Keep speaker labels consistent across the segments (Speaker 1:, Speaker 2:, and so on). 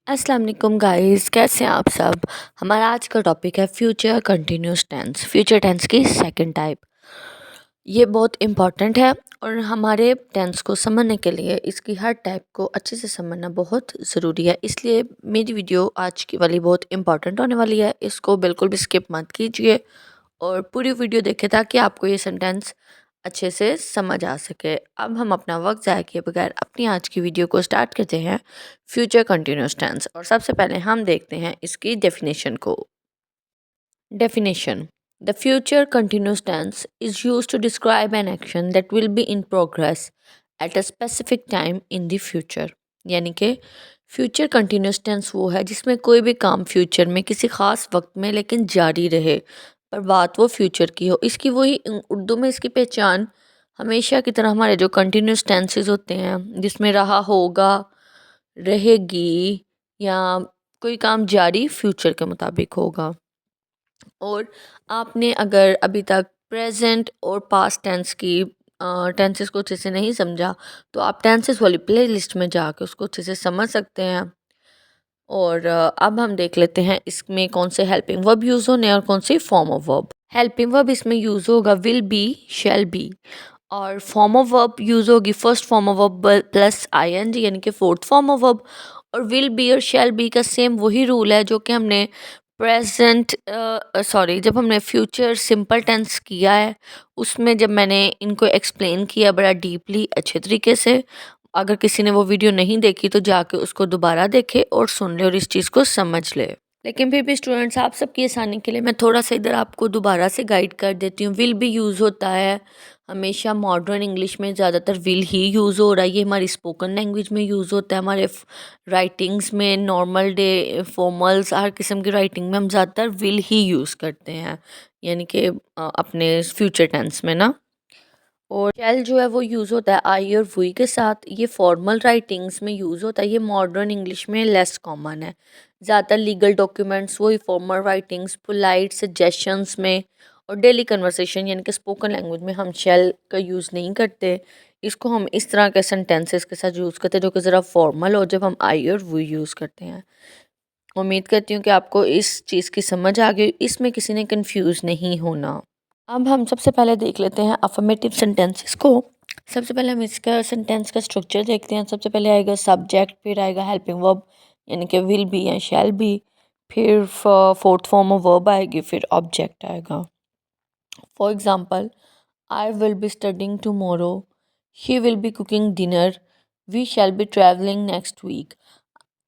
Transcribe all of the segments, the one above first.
Speaker 1: अस्सलाम वालेकुम गाइस, कैसे हैं आप सब। हमारा आज का टॉपिक है future continuous tense. Future tense की सेकंड टाइप। ये बहुत इम्पॉर्टेंट है और हमारे टेंस को समझने के लिए इसकी हर टाइप को अच्छे से समझना बहुत ज़रूरी है। इसलिए मेरी वीडियो आज की वाली बहुत इम्पॉर्टेंट होने वाली है। इसको बिल्कुल भी स्किप मत कीजिए और पूरी वीडियो देखें ताकि आपको ये सेंटेंस अच्छे से समझ आ सके। अब हम अपना वक्त ज़ाया किए बगैर अपनी आज की वीडियो को स्टार्ट करते हैं फ्यूचर कंटिन्यूस टेंस। और सबसे पहले हम देखते हैं इसकी डेफिनेशन को। Definition: The future continuous tense is used to describe an action that will be in progress at a specific time in the future। यानी कि फ्यूचर कंटिन्यूस टेंस वो है जिसमें कोई भी काम फ्यूचर में किसी ख़ास वक्त में लेकिन जारी रहे, पर बात वो फ्यूचर की हो। इसकी वही उर्दू में इसकी पहचान हमेशा की तरह हमारे जो कंटिन्यूस टेंसेस होते हैं जिसमें रहा होगा, रहेगी या कोई काम जारी फ्यूचर के मुताबिक होगा। और आपने अगर अभी तक प्रेजेंट और पास्ट टेंस की टेंसेस को अच्छे से नहीं समझा तो आप टेंसेस वाली प्ले लिस्ट में जाके उसको अच्छे से समझ सकते हैं। और अब हम देख लेते हैं इसमें कौन से हेल्पिंग वर्ब यूज़ होने और कौन सी form of verb. Helping verb इसमें यूज़ होगा विल बी, शैल बी। और फॉर्म ऑफ वर्ब यूज़ होगी first form of verb plus ING यानी कि फोर्थ फॉर्म ऑफ वर्ब। और विल बी और शैल बी का सेम वही रूल है जो कि हमने प्रेजेंट सॉरी जब हमने फ्यूचर सिंपल टेंस किया है उसमें जब मैंने इनको एक्सप्लेन किया बड़ा डीपली अच्छे तरीके से। अगर किसी ने वो वीडियो नहीं देखी तो जाके उसको दोबारा देखे और सुन ले और इस चीज़ को समझ ले। लेकिन फिर भी स्टूडेंट्स आप सबकी आसानी के लिए मैं थोड़ा सा इधर आपको दोबारा से गाइड कर देती हूँ। विल भी यूज़ होता है हमेशा मॉडर्न इंग्लिश में ज़्यादातर विल ही यूज़ हो रहा है। ये हमारी स्पोकन लैंग्वेज में यूज़ होता है, हमारे राइटिंग्स में, नॉर्मल डे फॉर्मल्स हर किस्म की राइटिंग में हम ज़्यादातर विल ही यूज़ करते हैं यानी कि अपने फ्यूचर टेंस में ना। और शैल जो है वो यूज़ होता है आई और वी के साथ। ये फॉर्मल राइटिंग्स में यूज़ होता है, ये मॉडर्न इंग्लिश में लेस कॉमन है। ज़्यादातर लीगल डॉक्यूमेंट्स वही फॉर्मल राइटिंग्स, पोलाइट सजेशंस में और डेली कन्वर्सेशन यानी कि स्पोकन लैंग्वेज में हम शैल का यूज़ नहीं करते। इसको हम इस तरह के सेंटेंसेस के साथ यूज़ करते हैं जो कि ज़रा फॉर्मल हो, जब हम आई और वी यूज़ करते हैं। उम्मीद करती हूँ कि आपको इस चीज़ की समझ आ गई, इसमें किसी ने कन्फ्यूज़ नहीं होना। अब हम सबसे पहले देख लेते हैं अफर्मेटिव सेंटेंसेस को। सबसे पहले हम इसका सेंटेंस का स्ट्रक्चर देखते हैं। सबसे पहले आएगा सब्जेक्ट, फिर आएगा हेल्पिंग वर्ब यानी कि विल बी या शैल बी, फिर फोर्थ फॉर्म ऑफ वर्ब आएगी, फिर ऑब्जेक्ट आएगा। For example, I will be studying tomorrow, he will be cooking dinner, we shall be travelling next week.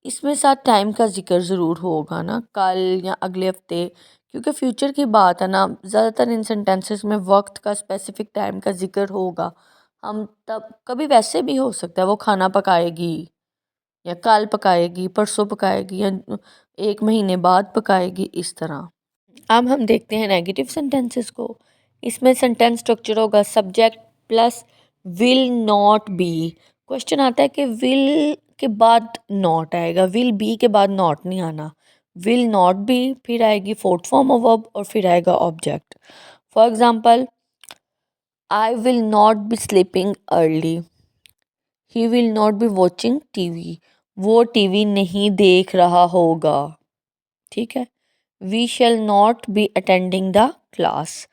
Speaker 1: इसमें साथ टाइम का जिक्र ज़रूर होगा ना, कल या अगले हफ्ते, क्योंकि फ्यूचर की बात है ना। ज़्यादातर इन सेंटेंसेस में वक्त का स्पेसिफिक टाइम का जिक्र होगा। हम तब कभी वैसे भी हो सकता है वो खाना पकाएगी या कल पकाएगी, परसों पकाएगी या एक महीने बाद पकाएगी, इस तरह। अब हम देखते हैं नेगेटिव सेंटेंसेस को। इसमें सेंटेंस स्ट्रक्चर होगा subject plus will not B. Question आता है कि विल के बाद नॉट आएगा, विल बी के बाद नॉट नहीं आना। विल नॉट बी, फिर आएगी फोर्थ फॉर्म ऑफ वर्ब और फिर आएगा object. For example, I will not be sleeping early, he will not be watching TV, वो टीवी नहीं देख रहा होगा। ठीक है। We shall not be attending the class,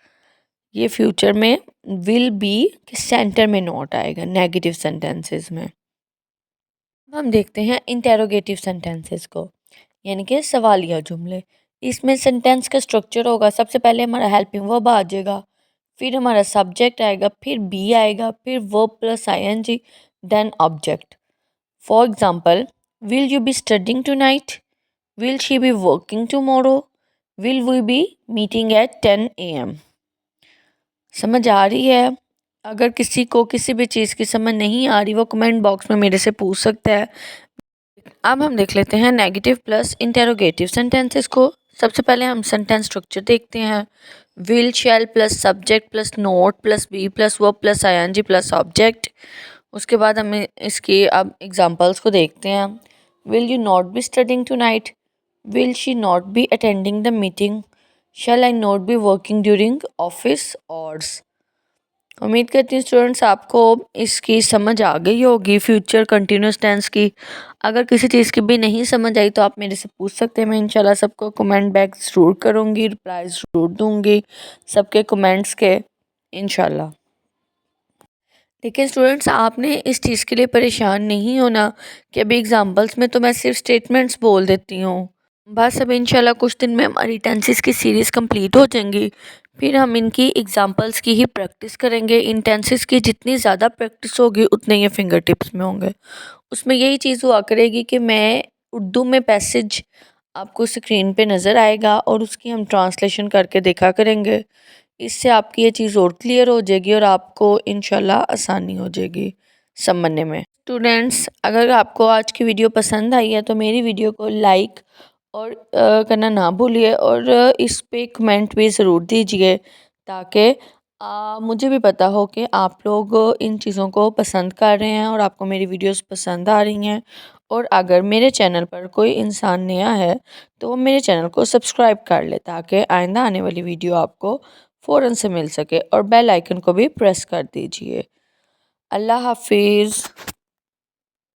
Speaker 1: ये फ्यूचर में विल बी के सेंटर में नॉट आएगा नेगेटिव सेंटेंसेस में। अब हम देखते हैं इंटेरोगेटिव सेंटेंसेस को यानी कि सवालिया जुमले। इसमें सेंटेंस का स्ट्रक्चर होगा सबसे पहले हमारा हेल्पिंग वर्ब आ जाएगा, फिर हमारा सब्जेक्ट आएगा, फिर बी आएगा, फिर verb plus ING, then object. For example, will you be studying tonight, will she be working tomorrow, will we be meeting at 10 AM। समझ आ रही है? अगर किसी को किसी भी चीज़ की समझ नहीं आ रही वो कमेंट बॉक्स में मेरे से पूछ सकता है। अब हम देख लेते हैं नेगेटिव प्लस इंटेरोगेटिव सेंटेंसेस को। सबसे पहले हम सेंटेंस स्ट्रक्चर देखते हैं। Will shall plus subject plus not plus be plus verb plus ING plus object. उसके बाद हमें इसकी अब एग्जांपल्स को देखते हैं। Will you not be studying tonight, will she not be attending the meeting, shall I not be working during office hours. उम्मीद करती हूँ स्टूडेंट्स आपको इसकी समझ आ गई होगी फ्यूचर कंटिन्यूस टेंस की। अगर किसी चीज़ की भी नहीं समझ आई तो आप मेरे से पूछ सकते हैं। मैं इंशाल्लाह सबको कमेंट बैक ज़रूर करूँगी, रिप्लाई ज़रूर दूँगी सबके कमेंट्स के इंशाल्लाह। लेकिन स्टूडेंट्स आपने इस चीज़ के लिए परेशान नहीं होना कि अभी एग्ज़ाम्पल्स में तो मैं सिर्फ स्टेटमेंट्स बोल देती हूँ। बस अब इंशाल्लाह कुछ दिन में हमारी टेंसेस की सीरीज़ कंप्लीट हो जाएंगी, फिर हम इनकी एग्ज़ाम्पल्स की ही प्रैक्टिस करेंगे। इन टेंसेस की जितनी ज़्यादा प्रैक्टिस होगी उतने ये फिंगर टिप्स में होंगे। उसमें यही चीज़ हुआ करेगी कि मैं उर्दू में पैसेज आपको स्क्रीन पे नज़र आएगा और उसकी हम ट्रांसलेशन करके देखा करेंगे। इससे आपकी ये चीज़ और क्लियर हो जाएगी और आपको इंशाल्लाह आसानी हो जाएगी समझने में। स्टूडेंट्स, अगर आपको आज की वीडियो पसंद आई है तो मेरी वीडियो को लाइक और करना ना भूलिए और इस पे कमेंट भी ज़रूर दीजिए ताकि मुझे भी पता हो कि आप लोग इन चीज़ों को पसंद कर रहे हैं और आपको मेरी वीडियोस पसंद आ रही हैं। और अगर मेरे चैनल पर कोई इंसान नया है तो वो मेरे चैनल को सब्सक्राइब कर ले ताकि आइंदा आने वाली वीडियो आपको फ़ौरन से मिल सके, और बेल आइकन को भी प्रेस कर दीजिए। अल्लाह हाफिज़।